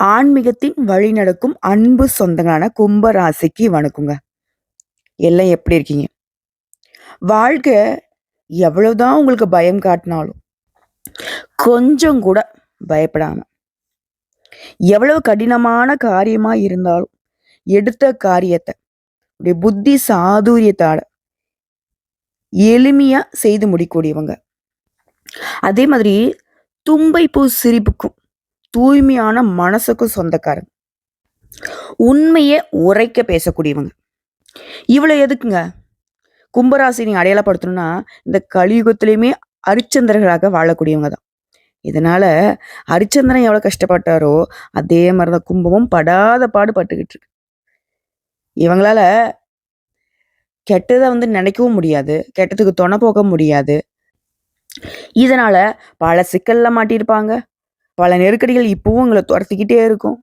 ஆன்மீகத்தின் வழி நடக்கும் அன்பு சொந்தங்களான கும்ப ராசிக்கு வணக்கங்க. எல்லாம் எப்படி இருக்கீங்க? வாழ்க்கை எவ்வளவுதான் உங்களுக்கு பயம் காட்டினாலும், கொஞ்சம் கூட பயப்படாம, எவ்வளவு கடினமான காரியமா இருந்தாலும், எடுத்த காரியத்த உடைய புத்தி சாதுரியத்தால எளிமையா செய்து முடிக்கக்கூடியவங்க. அதே மாதிரி தும்பை பூ சிரிப்புக்கும் தூய்மையான மனசுக்கும் சொந்தக்காரங்க. உண்மையை உரைக்க பேசக்கூடியவங்க. இவ்வளவு எதுக்குங்க? கும்பராசி நீங்க அடையாளப்படுத்தணும்னா, இந்த கலியுகத்திலயுமே அரிச்சந்திரர்களாக வாழக்கூடியவங்க தான். இதனால அரிச்சந்திரன் எவ்வளவு கஷ்டப்பட்டாரோ, அதே மாரி தான் கும்பமும் படாத பாடு பட்டுக்கிட்டு இருக்கு. இவங்களால கெட்டத நினைக்கவும் முடியாது. கெட்டதுக்கு துணை போக முடியாது. இதனால பல சிக்கல்ல மாட்டியிருப்பாங்க. பல நெருக்கடிகள் இப்பவும் இவங்கள துரத்திக்கிட்டே இருக்கும்.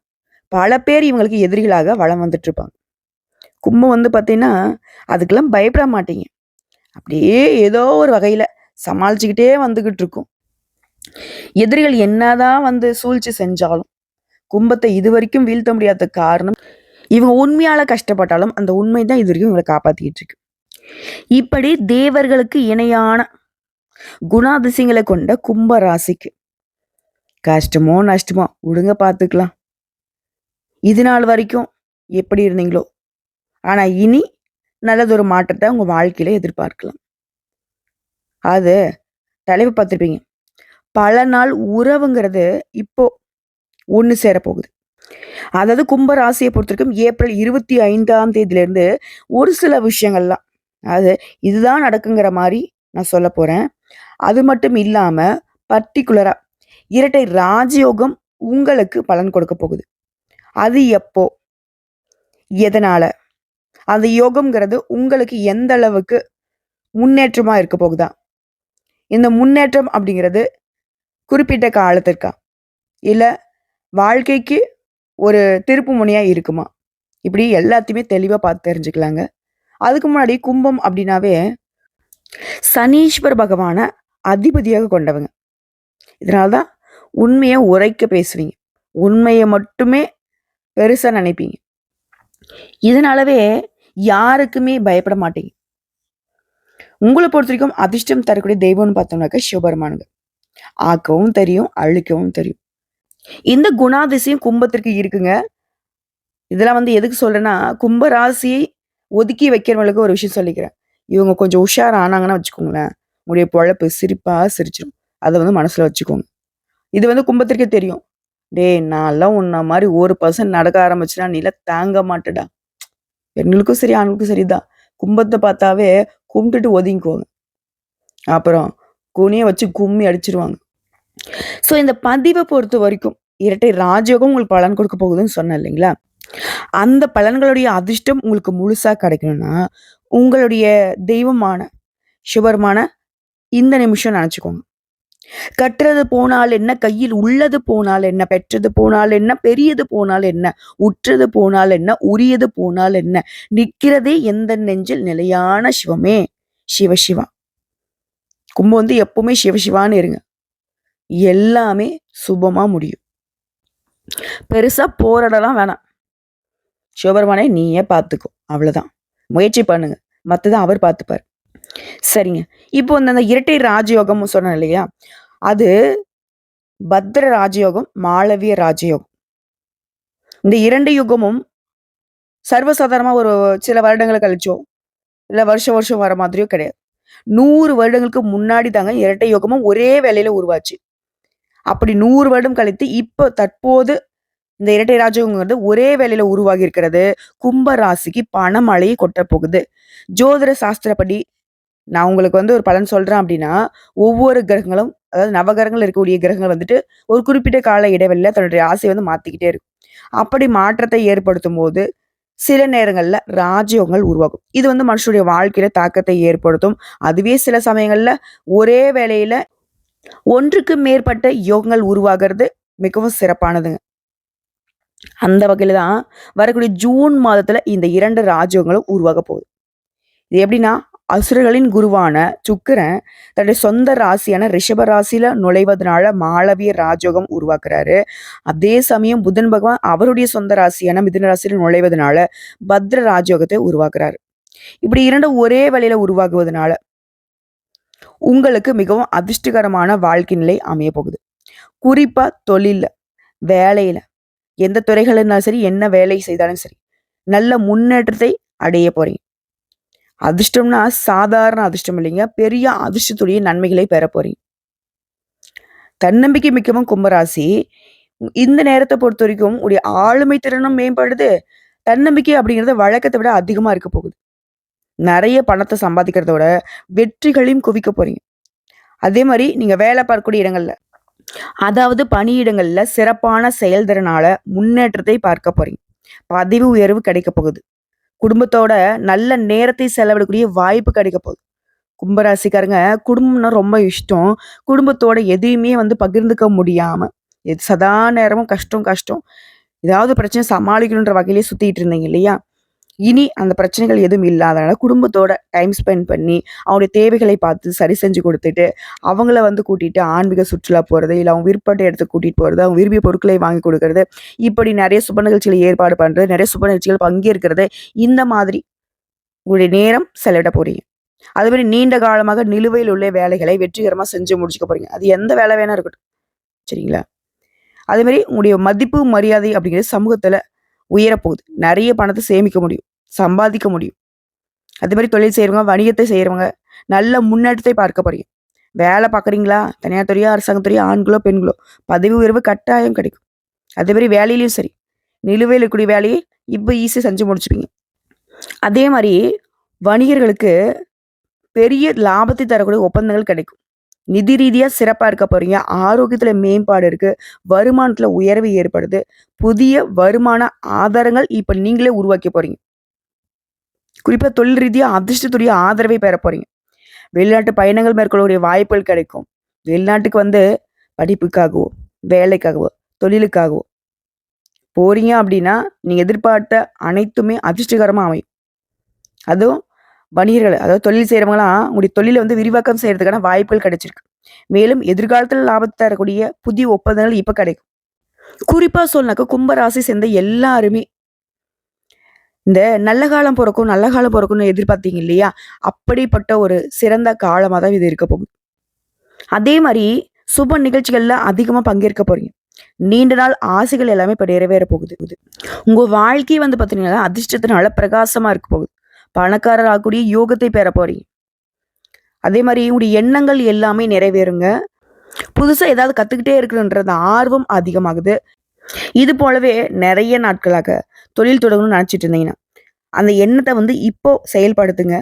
பல பேர் இவங்களுக்கு எதிரிகளாக வலம் வந்துட்டு இருப்பாங்க. கும்பம் பார்த்தீங்கன்னா, அதுக்கெல்லாம் பயப்பட மாட்டீங்க. அப்படியே ஏதோ ஒரு வகையில சமாளிச்சுக்கிட்டே வந்துகிட்டு இருக்கும். எதிரிகள் என்னதான் சூழ்ச்சி செஞ்சாலும், கும்பத்தை இதுவரைக்கும் வீழ்த்த முடியாத காரணம், இவங்க உண்மையால கஷ்டப்பட்டாலும் அந்த உண்மை தான் இதுவரைக்கும் இவங்களை காப்பாத்திக்கிட்டு இருக்கு. இப்படி தேவர்களுக்கு இணையான குணாதிசயங்களை கொண்ட கும்ப ராசிக்கு கஷ்டமோ நஷ்டமோ விடுங்க பார்த்துக்கலாம். இது நாள் வரைக்கும் எப்படி இருந்தீங்களோ, ஆனா இனி நல்லதொரு மாற்றத்தை உங்க வாழ்க்கையில எதிர்பார்க்கலாம். அது தலைப்பு பார்த்துருப்பீங்க. பல நாள் உறவுங்கிறது இப்போ ஒன்று சேர போகுது. அதாவது கும்ப ராசியை பொறுத்தவரைக்கும் ஏப்ரல் 25ஆம் தேதியிலிருந்து ஒரு சில விஷயங்கள்லாம், அது இதுதான் நடக்குங்கிற மாதிரி நான் சொல்ல போறேன். அது மட்டும் இல்லாம பர்டிகுலரா இரட்டை ராஜயோகம் உங்களுக்கு பலன் கொடுக்க போகுது. அது எப்போ, எதனால, அந்த யோகம்ங்கிறது உங்களுக்கு எந்த அளவுக்கு முன்னேற்றமா இருக்க போகுதா, இந்த முன்னேற்றம் அப்படிங்கிறது குறிப்பிட்ட காலத்திற்கா, இல்ல வாழ்க்கைக்கு ஒரு திருப்பு முனையா இருக்குமா, இப்படி எல்லாத்தையுமே தெளிவா பார்த்து தெரிஞ்சுக்கலாங்க. அதுக்கு முன்னாடி கும்பம் அப்படின்னாவே சனீஸ்வர பகவான அதிபதியாக கொண்டவங்க. இதனால்தான் உண்மையை உரைக்க பேசுவீங்க. உண்மையை மட்டுமே பெருசா நினைப்பீங்க. இதனாலவே யாருக்குமே பயப்பட மாட்டீங்க. உங்களை பொறுத்த வரைக்கும் அதிர்ஷ்டம் தரக்கூடிய தெய்வம்னு பார்த்தோம்னாக்க சிவபெருமானுங்க. ஆக்கவும் தெரியும், அழிக்கவும் தெரியும். இந்த குணாதிசயம் கும்பத்திற்கு இருக்குங்க. இதெல்லாம் எதுக்கு சொல்றேன்னா, கும்ப ராசியை ஒதுக்கி வைக்கிறவங்களுக்கு ஒரு விஷயம் சொல்லிக்கிறேன். இவங்க கொஞ்சம் உஷார் ஆனாங்கன்னா வச்சுக்கோங்களேன், உங்களுடைய பொழப்பு சிரிப்பா சிரிச்சிடும். அதை மனசுல வச்சுக்கோங்க. இது கும்பத்திற்கே தெரியும். டேய், நான்லாம் உன்ன மாதிரி 1% நடக்க ஆரம்பிச்சுனா நீலாம் தாங்க மாட்டடா. பெண்களுக்கும் சரி ஆண்களுக்கும் சரிதான். கும்பத்தை பார்த்தாவே கும்பிட்டுட்டு ஒதுங்கிக்குவாங்க. அப்புறம் குனிய வச்சு கும்மி அடிச்சிருவாங்க. ஸோ இந்த பதிவை பொறுத்த வரைக்கும் இரட்டை ராஜயோகம் உங்களுக்கு பலன் கொடுக்க போகுதுன்னு சொன்னேன் இல்லைங்களா? அந்த பலன்களுடைய அதிர்ஷ்டம் உங்களுக்கு முழுசா கிடைக்கணும்னா, உங்களுடைய தெய்வமான சிவபெருமான இந்த நிமிஷம் நினைச்சுக்கோங்க. கற்றது போனால் என்ன, கையில் உள்ளது போனால் என்ன, பெற்றது போனால் என்ன, பெரியது போனால் என்ன, உற்றது போனால் என்ன, உரியது போனால் என்ன, நிற்கிறதே எந்த நெஞ்சில் நிலையான சிவமே சிவசிவா. கும்பம் எப்பவுமே சிவசிவான்னு இருங்க. எல்லாமே சுபமா முடியும். பெருசா போராடலாம் வேணாம். சிவபெருமானே நீயே பார்த்துக்கோ, அவ்வளவுதான். முயற்சி பண்ணுங்க, மத்ததை அவர் பார்த்துப்பார். சரிங்க. இப்போ அந்த இரட்டை ராஜயோகம் சொன்னேன் இல்லையா, அது பத்ர ராஜயோகம், மாளவிய ராஜயோகம். இந்த 2 யுகமும் சர்வசாதாரணமா ஒரு சில வருடங்களை கழிச்சோ, இல்ல வருஷம் வருஷம் வர மாதிரியோ கிடையாது. 100 வருடங்களுக்கு முன்னாடி தாங்க இரட்டை யுகமும் ஒரே வேளையில உருவாச்சு. அப்படி 100 வருடம் கழித்து இப்ப தற்போது இந்த இரட்டை ராஜயோகங்கிறது ஒரே வேளையில உருவாகி இருக்கிறது. கும்ப ராசிக்கு பணமழையை கொட்ட போகுது. ஜோதிட சாஸ்திரப்படி நான் உங்களுக்கு ஒரு பலன் சொல்றேன் அப்படின்னா, ஒவ்வொரு கிரகங்களும், அதாவது நவகிரகங்கள் இருக்கக்கூடிய கிரகங்கள் ஒரு குறிப்பிட்ட கால இடைவெளியில தன்னுடைய ராசியை மாத்திக்கிட்டே இருக்கும். அப்படி மாற்றத்தை ஏற்படுத்தும் போது சில நேரங்கள்ல ராஜயோகங்கள் உருவாகும். இது மனுஷனுடைய வாழ்க்கையில தாக்கத்தை ஏற்படுத்தும். அதுவே சில சமயங்கள்ல ஒரே வேளையில ஒன்றுக்கு மேற்பட்ட யோகங்கள் உருவாகிறது மிகவும் சிறப்பானதுங்க. அந்த வகையில தான் வரக்கூடிய ஜூன் மாதத்துல இந்த 2 ராஜயோகங்களும் உருவாக போகுது. இது எப்படின்னா, அசுரர்களின் குருவான சுக்கிரன் தன்னுடைய சொந்த ராசியான ரிஷப ராசியில நுழைவதனால மாளவிய ராஜயோகம் உருவாக்குறாரு. அதே சமயம் புதன் பகவான் அவருடைய சொந்த ராசியான மிதுன ராசியில நுழைவதனால பத்ர ராஜயோகத்தை உருவாக்குறாரு. இப்படி இரண்டும் ஒரே வேளையில உருவாகுவதனால உங்களுக்கு மிகவும் அதிர்ஷ்டகரமான வாழ்க்கை நிலை அமைய போகுது. குறிப்பா தொழில்ல, வேலையில, எந்த துறைகள் இருந்தாலும் சரி, என்ன வேலை செய்தாலும் சரி, நல்ல முன்னேற்றத்தை அடைய போறீங்க. அதிர்ஷ்டம்னா சாதாரண அதிர்ஷ்டம் இல்லைங்க. பெரிய அதிர்ஷ்டத்துடைய நன்மைகளை பெற போறீங்க. தன்னம்பிக்கை மிக்கவும் கும்பராசி இந்த நேரத்தை பொறுத்த வரைக்கும் உடைய ஆளுமை திறனும் மேம்படுது. தன்னம்பிக்கை அப்படிங்கிறது வழக்கத்தை விட அதிகமா இருக்க போகுது. நிறைய பணத்தை சம்பாதிக்கிறத விட வெற்றிகளையும் குவிக்க போறீங்க. அதே மாதிரி நீங்க வேலை பார்க்கக்கூடிய இடங்கள்ல, அதாவது பணியிடங்கள்ல சிறப்பான செயல்திறனால முன்னேற்றத்தை பார்க்க போறீங்க. பதவி உயர்வு கிடைக்க போகுது. குடும்பத்தோட நல்ல நேரத்தை செலவிடக்கூடிய வாய்ப்பு கிடைக்க போகுது. கும்பராசிக்காரங்க குடும்பம்னா ரொம்ப இஷ்டம். குடும்பத்தோட எதையுமே பகிர்ந்துக்க முடியாம, சதா நேரமும் கஷ்டம் கஷ்டம். ஏதாவது பிரச்சனை சமாளிக்கணுன்ற வகையிலே சுத்திட்டு இருந்தீங்க இல்லையா? இனி அந்த பிரச்சனைகள் எதுவும் இல்லாதனால குடும்பத்தோட டைம் ஸ்பெண்ட் பண்ணி, அவங்களுடைய தேவைகளை பார்த்து சரி செஞ்சு கொடுத்துட்டு, அவங்கள கூட்டிட்டு ஆன்மீக சுற்றுலா போறது, இல்ல அவங்க விருப்பப்பட்ட இடத்துக்கு கூட்டிட்டு போறது, அவங்க விரும்பிய பொருட்களை வாங்கி கொடுக்கறது, இப்படி நிறைய சுப நிகழ்ச்சிகளை ஏற்பாடு பண்றது, நிறைய சுப நிகழ்ச்சிகள் பங்கேற்கிறது, இந்த மாதிரி உங்களுடைய நேரம் செலவிட போறீங்க. அது மாதிரி நீண்ட காலமாக நிலுவையில் உள்ள வேலைகளை வெற்றிகரமா செஞ்சு முடிச்சுக்க போறீங்க. அது எந்த வேலை வேணா இருக்கட்டும். சரிங்களா? அதே மாதிரி உங்களுடைய மதிப்பு, மரியாதை அப்படிங்கிறது சமூகத்துல உயரப்போகுது. நிறைய பணத்தை சேமிக்க முடியும், சம்பாதிக்க முடியும். அதே மாதிரி தொழில் செய்யறவங்க, வணிகத்தை செய்யறவங்க நல்ல முன்னேற்றத்தை பார்க்க போறீங்க. வேலை பார்க்குறீங்களா? தனியார் துறையா, அரசாங்க துறையா, ஆண்களோ பெண்களோ, பதவி உயர்வு கட்டாயம் கிடைக்கும். அதே மாதிரி வேலையிலையும் சரி, நிலுவையில் இருக்கக்கூடிய வேலையை இப்போ ஈஸியாக செஞ்சு முடிச்சுப்பீங்க. அதே மாதிரி வணிகர்களுக்கு பெரிய லாபத்தை தரக்கூடிய ஒப்பந்தங்கள் கிடைக்கும். நிதி ரீதியா சிறப்பா இருக்க போறீங்க. ஆரோக்கியத்துல மேம்பாடு இருக்கு. வருமானத்துல உயர்வு ஏற்படுது. புதிய வருமான ஆதாரங்கள் இப்ப நீங்களே உருவாக்கி போறீங்க. குறிப்பா தொழில் ரீதியா அதிர்ஷ்டத்துடைய ஆதரவை பெற போறீங்க. வெளிநாட்டு பயணங்கள் மேற்கொள்ளக்கூடிய வாய்ப்புகள் கிடைக்கும். வெளிநாட்டுக்கு படிப்புக்காகவோ, வேலைக்காகவோ, தொழிலுக்காகவோ போறீங்க அப்படின்னா, நீங்க எதிர்பார்த்த அனைத்துமே அதிர்ஷ்டகரமா அமையும். அதுவும் வணிகர்கள், அதாவது தொழில் செய்றவங்கலாம் உங்களுடைய தொழில விரிவாக்கம் செய்றதுக்கான வாய்ப்புகள் கிடைச்சிருக்கு. மேலும் எதிர்காலத்துல லாபத்தை தரக்கூடிய புதிய ஒப்பந்தங்கள் இப்ப கிடைக்கும். குறிப்பா சொல்லனாக்கா கும்பராசி சேர்ந்த எல்லாருமே இந்த நல்ல காலம் பொறக்கும், நல்ல காலம் பொறக்கும்னு எதிர்பார்த்தீங்க இல்லையா? அப்படிப்பட்ட ஒரு சிறந்த காலமா தான் இது இருக்க போகுது. அதே மாரி சுப நிகழ்ச்சிகள்ல அதிகமா பங்கேற்க போறீங்க. நீண்ட நாள் ஆசைகள் எல்லாமே இப்ப நிறைவேற போகுது. உங்க வாழ்க்கை பார்த்தீங்கன்னா அதிர்ஷ்டத்தினால பிரகாசமா இருக்க போகுது. பணக்காரர் ஆகக்கூடிய யோகத்தை பெற போறீங்க. அதே மாதிரி உங்களுடைய எண்ணங்கள் எல்லாமே நிறைவேறுங்க. புதுசா ஏதாவது கத்துக்கிட்டே இருக்கணுன்றது ஆர்வம் அதிகமாகுது. இது போலவே நிறைய நாட்களாக தொழில் தொடங்கணும்னு நினைச்சிட்டு இருந்தீங்கன்னா, அந்த எண்ணத்தை இப்போ செயல்படுத்துங்க.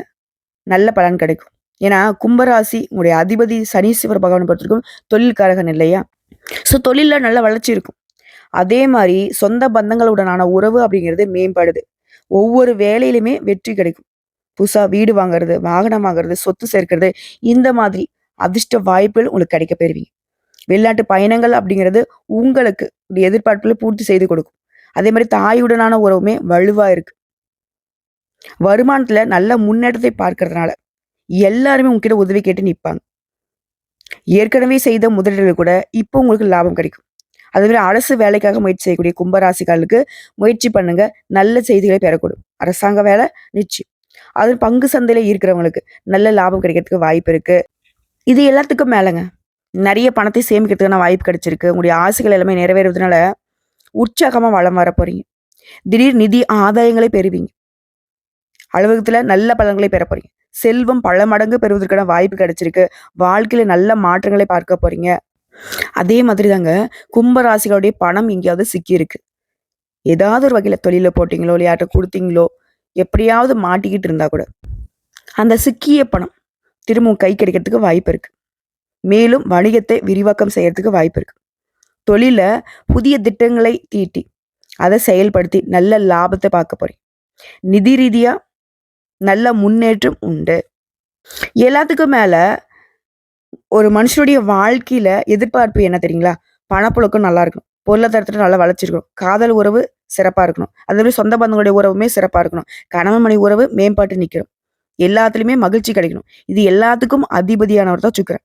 நல்ல பலன் கிடைக்கும். ஏன்னா கும்பராசி உங்களுடைய அதிபதி சனீஸ்வர பகவானை பொறுத்திருக்கும் தொழில்காரகன் இல்லையா? ஸோ தொழில்ல நல்ல வளர்ச்சி இருக்கும். அதே மாதிரி சொந்த பந்தங்களுடனான உறவு அப்படிங்கிறது மேம்படுது. ஒவ்வொரு வேலையிலுமே வெற்றி கிடைக்கும். புதுசா வீடு வாங்குறது, வாகனம் வாங்குறது, சொத்து சேர்க்கிறது, இந்த மாதிரி அதிர்ஷ்ட வாய்ப்புகள் உங்களுக்கு கிடைக்க பெறுவீங்க. வெளிநாட்டு பயணங்கள் அப்படிங்கிறது உங்களுக்கு எதிர்பார்ப்புகளை பூர்த்தி செய்து கொடுக்கும். அதே மாதிரி தாயுடனான உறவுமே வலுவா இருக்கு. வருமானத்துல நல்ல முன்னேற்றத்தை பார்க்கறதுனால எல்லாருமே உங்ககிட்ட உதவி கேட்டு நிற்பாங்க. ஏற்கனவே செய்த முதலீடுகள் கூட இப்போ உங்களுக்கு லாபம் கிடைக்கும். அதே மாதிரி அரசு வேலைக்காக முயற்சி செய்யக்கூடிய கும்பராசிக்காரர்களுக்கு முயற்சி பண்ணுங்க. நல்ல செய்திகளை பெறக்கூடும். அரசாங்க வேலை நிச்சயம். அது பங்கு சந்தையில இருக்கிறவங்களுக்கு நல்ல லாபம் கிடைக்கிறதுக்கு வாய்ப்பு இருக்கு. இது எல்லாத்துக்கும் மேலங்க நிறைய பணத்தை சேமிக்கிறதுக்கான வாய்ப்பு கிடைச்சிருக்கு. உங்களுடைய ஆசைகள் எல்லாமே நிறைவேறுவதனால உற்சாகமா வளம் வர போறீங்க. திடீர் நிதி ஆதாயங்களை பெறுவீங்க. அலுவலகத்துல நல்ல பலன்களை பெற போறீங்க. செல்வம் பல மடங்கு பெறுவதற்கான வாய்ப்பு கிடைச்சிருக்கு. வாழ்க்கையில நல்ல மாற்றங்களை பார்க்க போறீங்க. அதே மாதிரி தாங்க கும்பராசிகளுடைய பணம் எங்கேயாவது சிக்கி இருக்கு. ஏதாவது ஒரு வகையில தொழில போட்டீங்களோ, இல்லை யார்கிட்ட கொடுத்தீங்களோ, எப்படியாவது மாட்டிக்கிட்டு இருந்தா கூட அந்த சிக்கிய பணம் திரும்பவும் கை கிடைக்கிறதுக்கு வாய்ப்பு இருக்கு. மேலும் வணிகத்தை விரிவாக்கம் செய்யறதுக்கு வாய்ப்பு இருக்கு. தொழில புதிய திட்டங்களை தீட்டி அதை செயல்படுத்தி நல்ல லாபத்தை பார்க்க போறீங்க. நிதி ரீதியா நல்ல முன்னேற்றம் உண்டு. எல்லாத்துக்கும் மேல ஒரு மனுஷனுடைய வாழ்க்கையில எதிர்பார்ப்பு என்ன தெரியுங்களா? பணப்புழக்கம் நல்லா இருக்கணும். பொருளாதாரத்துல நல்லா வளர்ச்சிருக்கணும். காதல் உறவு சிறப்பா இருக்கணும். அதே மாதிரி சொந்த பந்தங்களுடைய உறவுமே சிறப்பா இருக்கணும். கணவன் மனைவி உறவு மேம்பாட்டு நிக்கணும். எல்லாத்துலயுமே மகிழ்ச்சி கிடைக்கணும். இது எல்லாத்துக்கும் அதிபதியானவர் தான் சுக்கிரன்.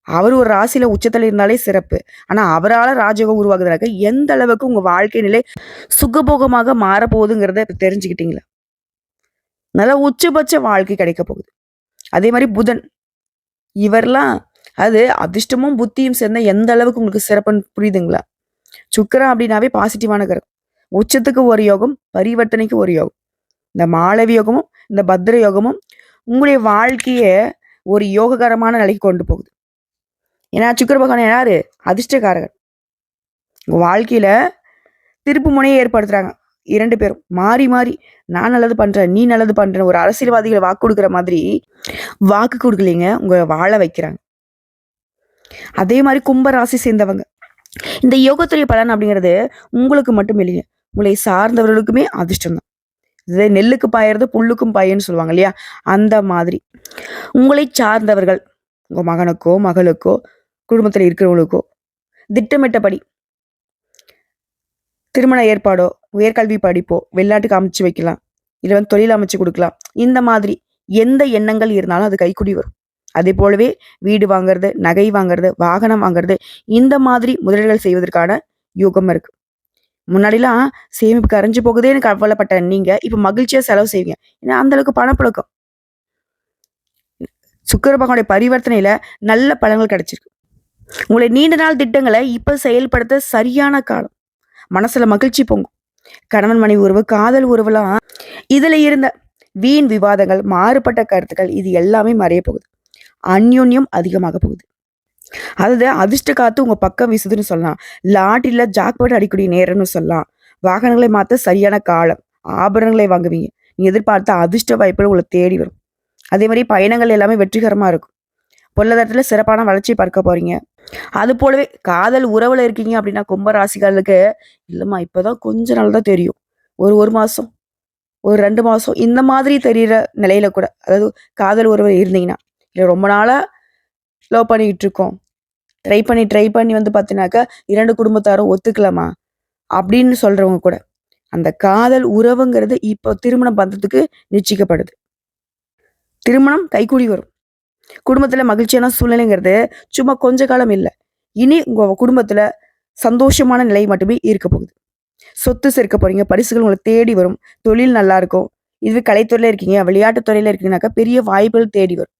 அவர் ஒரு ராசியில உச்சத்துல இருந்தாலே சிறப்பு. ஆனா அவரால ராஜயோகம் உருவாகுதுனாக்க எந்த அளவுக்கு உங்க வாழ்க்கை நிலை சுகபோகமாக மாறப்போகுதுங்கிறத தெரிஞ்சுக்கிட்டீங்களா? நல்லா உச்சபட்ச வாழ்க்கை கிடைக்க போகுது. அதே மாதிரி புதன் இவர்லாம் அது அதிர்ஷ்டமும் புத்தியும் சேர்ந்த எந்த அளவுக்கு உங்களுக்கு சிறப்புன்னு புரியுதுங்களா? சுக்கிரன் அப்படின்னாவே பாசிட்டிவான கிரகம். உச்சத்துக்கு ஒரு யோகம், பரிவர்த்தனைக்கு ஒரு யோகம். இந்த மாளவி யோகமும் இந்த பத்ர யோகமும் உங்களுடைய வாழ்க்கைய ஒரு யோககரமான நிலைக்கு கொண்டு போகுது. ஏன்னா சுக்கிர பகவான் யாரு? அதிர்ஷ்டக்காரகன். உங்க வாழ்க்கையில திருப்பு முனையை ஏற்படுத்துறாங்க. 2 பேரும் மாறி மாறி நான் நல்லது பண்றேன், நீ நல்லது பண்றேன். ஒரு அரசியல்வாதிகளை வாக்கு கொடுக்குற மாதிரி வாக்கு கொடுக்கலைங்க, உங்க வாழ வைக்கிறாங்க. அதே மாதிரி கும்ப ராசி சேர்ந்தவங்க இந்த யோகத்துடைய பலன் அப்படிங்கிறது உங்களுக்கு மட்டும் இல்லைங்க, உங்களை சார்ந்தவர்களுக்குமே அதிர்ஷ்டம் தான். இது நெல்லுக்கு பாயறது புல்லுக்கும் பாயன்னு சொல்லுவாங்க இல்லையா? அந்த மாதிரி உங்களை சார்ந்தவர்கள் உங்க மகனுக்கோ மகளுக்கோ குடும்பத்தில் இருக்கிறவங்களுக்கோ திட்டமிட்டபடி திருமண ஏற்பாடோ உயர்கல்வி படிப்போ வெளிநாட்டுக்கு அமைச்சு வைக்கலாம், இல்லை வந்து தொழில் அமைச்சு கொடுக்கலாம். இந்த மாதிரி எந்த எண்ணங்கள் இருந்தாலும் அது கைக்கூடி வரும். அதே போலவே வீடு வாங்குறது, நகை வாங்குறது, வாகனம் வாங்குறது, இந்த மாதிரி முதலீடுகள் செய்வதற்கான யோகம் இருக்கு. முன்னாடிலாம் சேமிப்பு கரைஞ்சு போகுதேன்னு கவலைப்பட்ட நீங்க இப்ப மகிழ்ச்சியா செலவு செய்வீங்க. ஏன்னா அந்த அளவுக்கு பணப்புழக்கம். சுக்கிர பகவானுடைய பரிவர்த்தனையில நல்ல பலன்கள் கிடைச்சிருக்கு. உங்களை நீண்ட நாள் திட்டங்களை இப்ப செயல்படுத்த சரியான காலம். மனசுல மகிழ்ச்சி பொங்கும். கணவன் மனைவி உறவு, காதல் உறவுலாம் இதுல இருந்த வீண் விவாதங்கள், மாறுபட்ட கருத்துக்கள் இது எல்லாமே மறைய போகுது. அந்யோன்யம் அதிகமாக போகுது. அதாவது அதிர்ஷ்ட காத்து உங்க பக்கம் வீசுதுன்னு சொல்லலாம். லாட்டரியில ஜாக்பாட் அடிக்கக்கூடிய நேரம்னு சொல்லலாம். வாகனங்களை மாத்த சரியான காலம். ஆபரணங்களை வாங்குவீங்க. நீங்க எதிர்பார்த்த அதிர்ஷ்ட வாய்ப்புகள் உங்களை தேடி வரும். அதே மாதிரி பயணங்கள் எல்லாமே வெற்றிகரமா இருக்கும். பொருளாதாரத்துல சிறப்பான வளர்ச்சி பார்க்க போறீங்க. அது போலவே காதல் உறவுல இருக்கீங்க அப்படின்னா கும்பராசிகளுக்கு இல்லம்மா இப்பதான் கொஞ்ச நாள் தான் தெரியும், ஒரு மாசம், ஒரு 2 மாசம் இந்த மாதிரி தெரியிற நிலையில கூட, அதாவது காதல் உறவு இருந்தீங்கன்னா, இல்லை ரொம்ப நாளா லவ் பண்ணிக்கிட்டு இருக்கோம், ட்ரை பண்ணி வந்து பார்த்தீங்கன்னாக்கா 2 குடும்பத்தாரும் ஒத்துக்கலாமா அப்படின்னு சொல்றவங்க கூட அந்த காதல் உறவுங்கிறது இப்போ திருமணம் பண்றதுக்கு நிச்சயிக்கப்படுது. திருமணம் கைகூடி வரும். குடும்பத்துல மகிழ்ச்சியான சூழ்நிலைங்கிறது சும்மா கொஞ்ச காலம் இல்லை. இனி உங்க குடும்பத்துல சந்தோஷமான நிலை மட்டுமே இருக்க போகுது. சொத்து சேர்க்க போறீங்க, பரிசுகள் உங்களை தேடி வரும், தொழில் நல்லா இருக்கும். இதுவே கலைத்துறையில இருக்கீங்க, விளையாட்டு துறையில இருக்கீங்கன்னாக்கா பெரிய வாய்ப்புகள் தேடி வரும்.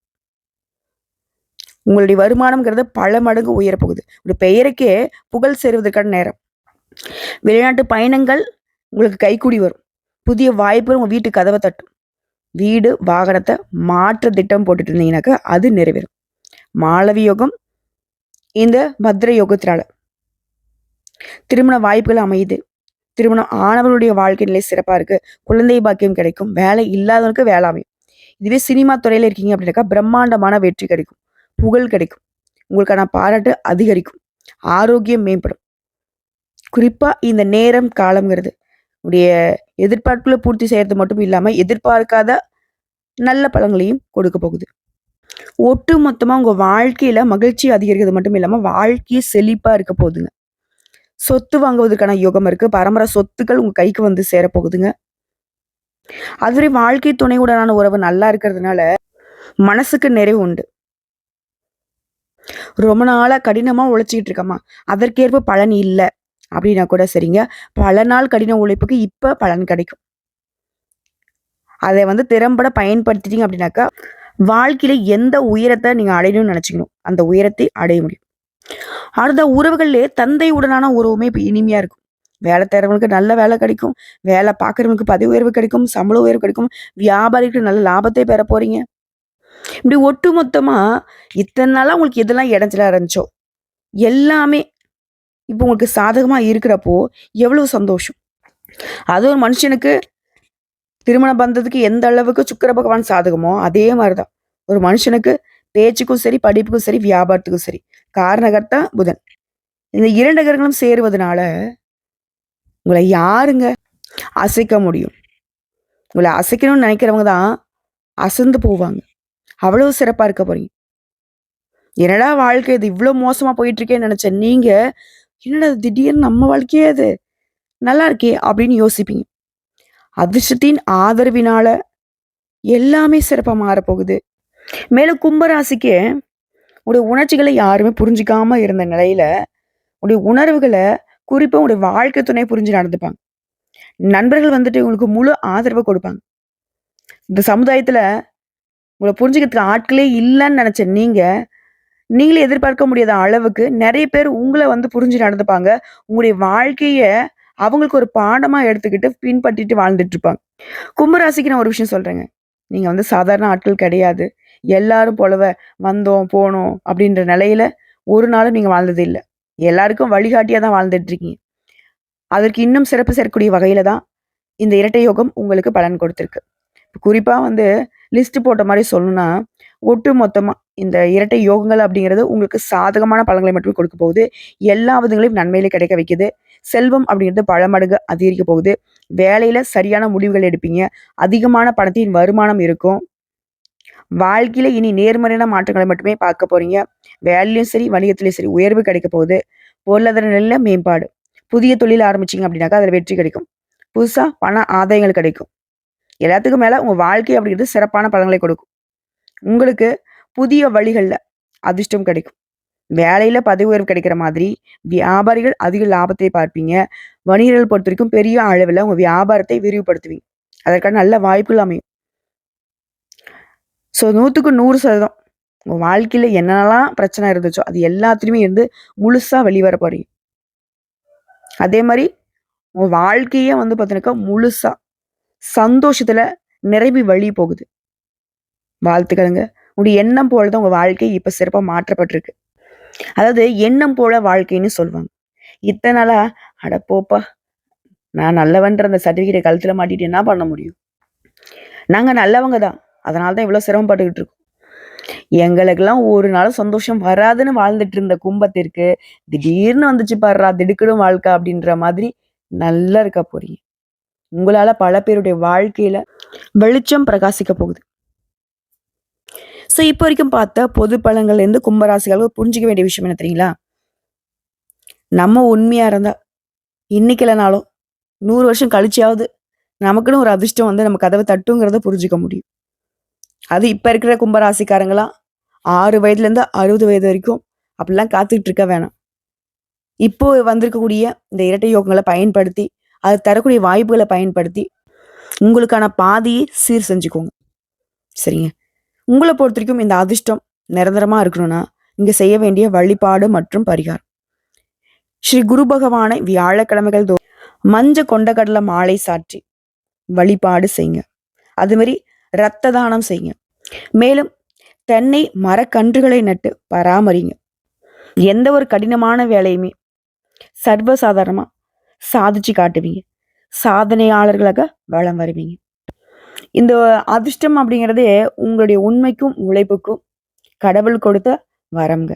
உங்களுடைய வருமானம்ங்கிறது பல மடங்கு உயரப்போகுது. ஒரு பெயருக்கே புகழ் சேருவதற்கான நேரம். வெளிநாட்டு பயணங்கள் உங்களுக்கு கைக்கூடி வரும். புதிய வாய்ப்புகள் உங்க வீட்டு கதவை தட்டும். வீடு வாகனத்தை மாற்ற திட்டம் போட்டுட்டு இருந்தீங்கன்னாக்கா அது நிறைவேறும். மாளவி யோகம் இந்த பத்ர யோகத்தினால திருமண வாய்ப்புகள் அமையுது. திருமணம் ஆனவர்களுடைய வாழ்க்கை நிலை சிறப்பா இருக்கு. குழந்தை பாக்கியம் கிடைக்கும். வேலை இல்லாதவனுக்கு வேலை அமையும். இதுவே சினிமா துறையில இருக்கீங்க அப்படின்னாக்கா பிரம்மாண்டமான வெற்றி கிடைக்கும். புகழ் கிடைக்கும். உங்களுக்கான பாராட்டு அதிகரிக்கும். ஆரோக்கியம் மேம்படும். குறிப்பா இந்த நேரம் காலம்ங்கிறது உடைய எதிர்பார்ப்புகளை பூர்த்தி செய்யறது மட்டும் இல்லாம எதிர்பார்க்காத நல்ல பலன்களையும் கொடுக்க போகுது. ஒட்டு மொத்தமா உங்க வாழ்க்கையில மகிழ்ச்சி அதிகரிக்கிறது மட்டும் இல்லாம வாழ்க்கையே செழிப்பா இருக்க போகுதுங்க. சொத்து வாங்குவதற்கான யோகம் இருக்கு. பரம்பரை சொத்துக்கள் உங்க கைக்கு வந்து சேரப்போகுதுங்க. அதுவரை வாழ்க்கை துணையுடனான உறவு நல்லா இருக்கிறதுனால மனசுக்கு நிறைவு உண்டு. ரொம்ப நாளா கடினமா உழைச்சிக்கிட்டு இருக்கமா, அதற்கேற்ப பலன் இல்லை அப்படின்னா கூட சரிங்க, பல நாள் கடின உழைப்புக்கு இப்ப பலன் கிடைக்கும். அதை வந்து திறம்பட பயன்படுத்திட்டீங்க அப்படின்னாக்கா வாழ்க்கையில எந்த உயரத்தை நீங்க அடையணும்னு நினைச்சீங்களோ அந்த உயரத்தை அடைய முடியும். அடுத்த உறவுகள்லயே தந்தையுடனான உறவுமே இப்ப இனிமையா இருக்கும். வேலை தேடுறவங்களுக்கு நல்ல வேலை கிடைக்கும். வேலை பார்க்குறவங்களுக்கு பதவி உயர்வு கிடைக்கும். சம்பள உயர்வு கிடைக்கும். வியாபாரிகளுக்கு நல்ல லாபத்தை பெற போறீங்க. இப்படி ஒட்டுமொத்தமா இத்தனை நாளா உங்களுக்கு எதெல்லாம் இடைஞ்சலா இருந்துச்சோ எல்லாமே இப்போ உங்களுக்கு சாதகமா இருக்கிறப்போ எவ்வளவு சந்தோஷம். அது ஒரு மனுஷனுக்கு திருமண பந்தத்துக்கு எந்த அளவுக்கு சுக்கிர பகவான் சாதகமோ அதே மாதிரிதான் ஒரு மனுஷனுக்கு பேச்சுக்கும் சரி, படிப்புக்கும் சரி, வியாபாரத்துக்கும் சரி. காரணகர்த்தா புதன். இந்த 2 கிரகங்களும் சேருவதனால உங்களை யாருங்க அசைக்க முடியும்? உங்களை அசைக்கணும்னு நினைக்கிறவங்க தான் அசந்து போவாங்க. அவ்வளவு சிறப்பா இருக்க போறீங்க. என்னடா வாழ்க்கை இது இவ்வளவு மோசமா போயிட்டு இருக்கேன்னு நினைச்ச நீங்க, என்னடா இது திடீர்னு நம்ம வாழ்க்கையே அது நல்லா இருக்கே அப்படின்னு யோசிப்பீங்க. அதிர்ஷ்டத்தின் ஆதரவினால எல்லாமே சிறப்பா மாறப்போகுது. மேலும் கும்பராசிக்கு உடைய உணர்ச்சிகளை யாருமே புரிஞ்சுக்காம இருந்த நிலையில, உடைய உணர்வுகள குறிப்பா உடைய வாழ்க்கை துணை புரிஞ்சு நடந்துப்பாங்க. நண்பர்கள் வந்துட்டு உங்களுக்கு முழு ஆதரவு கொடுப்பாங்க. இந்த சமுதாயத்துல உங்கள புரிஞ்சுக்கிறதுக்கு ஆட்களே இல்லன்னு நெனச்ச நீங்க, நீங்களே எதிர்பார்க்க முடியாத அளவுக்கு நெறைய பேர் உங்கள வந்து புரிஞ்சு நடந்துப்பாங்க. உங்களுடைய வாழ்க்கைய அவங்களுக்கு ஒரு பாடமா எடுத்துக்கிட்டு பின்பற்றிட்டு வாழ்ந்துட்டு இருப்பாங்க. கும்பராசிக்கு நான் ஒரு விஷயம் சொல்றேங்க. நீங்க வந்து சாதாரண ஆட்கள் கிடையாது. எல்லாரும் போலவே வந்தோம், போனோம் அப்படின்ற நிலையில ஒரு நாளும் நீங்க வாழ்ந்தது இல்ல. எல்லாருக்கும் வழிகாட்டியா தான் வாழ்ந்துட்டு இருக்கீங்க. அதற்கு இன்னும் சிறப்பு சேர்க்கக்கூடிய வகையில தான் இந்த இரட்டை யோகம் உங்களுக்கு பலன் கொடுத்திருக்கு. குறிப்பா வந்து லிஸ்ட் போட்ட மாரி சொல்லணும்னா, ஒட்டு மொத்தமா இந்த இரட்டை யோகங்கள் அப்படிங்கிறது உங்களுக்கு சாதகமான பலன்களை மட்டுமே கொடுக்க போகுது. எல்லா விதங்களையும் நன்மையிலே கிடைக்க வைக்குது. செல்வம் அப்படிங்கிறது பல மடங்கு அதிகரிக்க போகுது. வேலையில சரியான முடிவுகள் எடுப்பீங்க. அதிகமான பணத்தின் வருமானம் இருக்கும். வாழ்க்கையில இனி நேர்மறையான மாற்றங்களை மட்டுமே பார்க்க போறீங்க. வேலையிலயும் சரி, வணிகத்திலயும் சரி உயர்வு கிடைக்க போகுது. பொருளாதார நிலையில மேம்பாடு. புதிய தொழில் ஆரம்பிச்சீங்க அப்படின்னாக்கா, அதுல வெற்றி கிடைக்கும். புதுசா பண ஆதாயங்கள் கிடைக்கும். எல்லாத்துக்கும் மேல உங்க வாழ்க்கை அப்படிங்கிறது சிறப்பான பலன்களை கொடுக்கும். உங்களுக்கு புதிய வழிகள்ல அதிர்ஷ்டம் கிடைக்கும். வேலையில பதவி உயர்வு கிடைக்கிற மாதிரி, வியாபாரிகள் அதிக லாபத்தை பார்ப்பீங்க. வணிகர்கள் பொறுத்தவரைக்கும் பெரிய அளவுல உங்க வியாபாரத்தை விரிவுபடுத்துவீங்க. அதற்கான நல்ல வாய்ப்புகள் அமையும். 100க்கு 100% உங்க வாழ்க்கையில என்னென்னலாம் பிரச்சனை இருந்துச்சோ, அது எல்லாத்துலயுமே இருந்து முழுசா வெளிவர போறீங்க. அதே மாரி உங்க வாழ்க்கையே வந்து பார்த்தீங்கன்னாக்கா, முழுசா சந்தோஷத்துல நிரம்பி வழிய போகுது. வாழ்த்துக்களுங்க. உங்களுடைய எண்ணம் போல தான் உங்க வாழ்க்கை இப்ப சிறப்பா மாற்றப்பட்டிருக்கு. அதாவது எண்ணம் போல வாழ்க்கைன்னு சொல்லுவாங்க. இத்தன நாளா, "அட போப்பா! நான் நல்லவன்ற அந்த சர்டிஃபிகேட்ட கழுத்துல மாட்டிட்டு என்ன பண்ண முடியும்? நாங்க நல்லவங்க தான். அதனால தான் இவ்ளோ சிரமப்பட்டுக்கிட்டு இருக்கோம்." எங்களுக்கெல்லாம் ஒரு நாளும் சந்தோஷம் வராதுன்னு வாழ்ந்துட்டு இருந்த கும்பத்திற்கு, திடீர்னு வந்துச்சு பார்றா! திடுக்கிடும் வாழ்க்கை அப்படின்ற மாதிரி நல்லா இருக்க போறீங்க. உங்களால பல பேருடைய வாழ்க்கையில வெளிச்சம் பிரகாசிக்க போகுது. இப்போ வரைக்கும் பார்த்த பொது பலன்கள்லேருந்து கும்பராசிகளுக்கு புரிஞ்சுக்க வேண்டிய விஷயம் என்ன தெரியுங்களா? நம்ம உண்மையா இருந்தா, இன்னைக்கு இல்லனாலும் 100 வருஷம் கழிச்சியாவது நமக்குன்னு ஒரு அதிர்ஷ்டம் வந்து நம்ம கதவ தட்டுங்கிறத புரிஞ்சுக்க முடியும். அது இப்ப இருக்கிற கும்பராசிக்காரங்கலாம் 6 வயதுலேருந்து 60 வயது வரைக்கும் அப்படிலாம் காத்துக்கிட்டு இருக்க வேணாம். இப்போ வந்திருக்கக்கூடிய இந்த இரட்டை யோகங்கள பயன்படுத்தி, அது தரக்கூடிய வாய்ப்புகள பயன்படுத்தி, உங்களுக்கான பாதையை சீர் செஞ்சுக்கோங்க. சரிங்க. உங்கள பொறுத்தவரைக்கும் இந்த அதிர்ஷ்டம் நிரந்தரமா இருக்கணும்னா, நீங்க செய்ய வேண்டிய வழிபாடு மற்றும் பரிகாரம். ஸ்ரீ குரு பகவானை வியாழக்கிழமைகள் மஞ்ச கொண்ட கடலை மாலை சாற்றி வழிபாடு செய்யுங்க. அது மாரி ரத்த தானம் செய்யுங்க. மேலும் தென்னை மரக்கன்றுகளை நட்டு பராமரிங்க. எந்த ஒரு கடினமான வேலையுமே சர்வசாதாரணமா சாதிச்சு காட்டுவீங்க. சாதனையாளர்களாக வலம் வருவீங்க. இந்த அதிர்ஷ்டம் அப்படிங்கிறதே உங்களுடைய உண்மைக்கும் உழைப்புக்கும் கடவுள் கொடுத்த வரம்ங்க.